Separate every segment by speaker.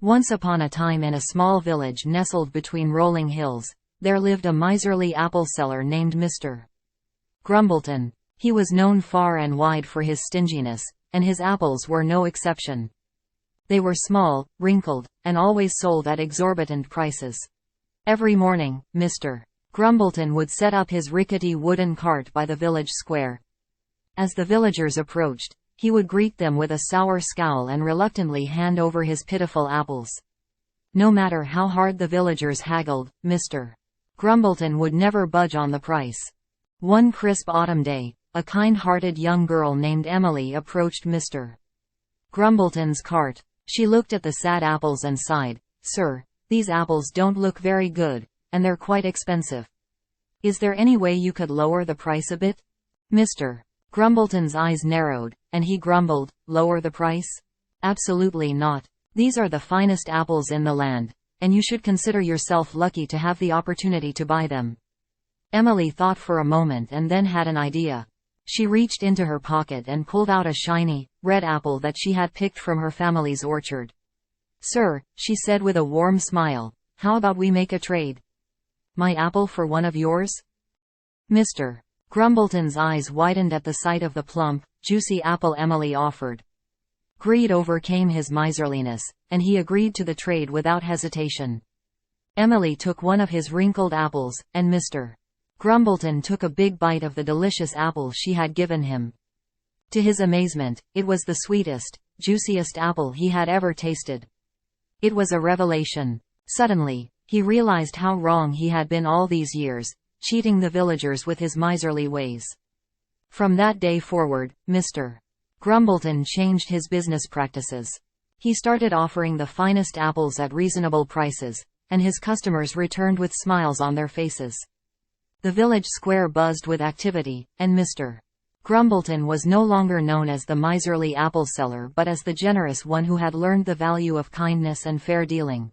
Speaker 1: Once upon a time, in a small village nestled between rolling hills, there lived a miserly apple seller named Mr. Grumbleton. He was known far and wide for his stinginess, and his apples were no exception. They were small, wrinkled, and always sold at exorbitant prices. Every morning, Mr. Grumbleton would set up his rickety wooden cart by the village square. As the villagers approached, he would greet them with a sour scowl and reluctantly hand over his pitiful apples. No matter how hard the villagers haggled, Mr. Grumbleton would never budge on the price. One crisp autumn day, a kind-hearted young girl named Emily approached Mr. Grumbleton's cart. She looked at the sad apples and sighed. "Sir, these apples don't look very good, and they're quite expensive. Is there any way you could lower the price a bit?" Mr. Grumbleton's eyes narrowed, and he grumbled, "Lower the price? Absolutely not. These are the finest apples in the land, and you should consider yourself lucky to have the opportunity to buy them." Emily thought for a moment and then had an idea. She reached into her pocket and pulled out a shiny, red apple that she had picked from her family's orchard. "Sir," she said with a warm smile, "how about we make a trade? My apple for one of yours?" Mr. Grumbleton's eyes widened at the sight of the plump, juicy apple Emily offered. Greed overcame his miserliness, and he agreed to the trade without hesitation. Emily took one of his wrinkled apples, and Mr. Grumbleton took a big bite of the delicious apple she had given him. To his amazement, it was the sweetest, juiciest apple he had ever tasted. It was a revelation. Suddenly, he realized how wrong he had been all these years, cheating the villagers with his miserly ways. From that day forward, Mr. Grumbleton changed his business practices. He started offering the finest apples at reasonable prices, and his customers returned with smiles on their faces. The village square buzzed with activity, and Mr. Grumbleton was no longer known as the miserly apple seller but as the generous one who had learned the value of kindness and fair dealing.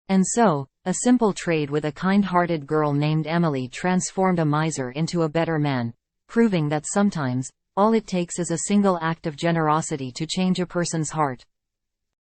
Speaker 1: And so, a simple trade with a kind-hearted girl named Emily transformed a miser into a better man, proving that sometimes, all it takes is a single act of generosity to change a person's heart.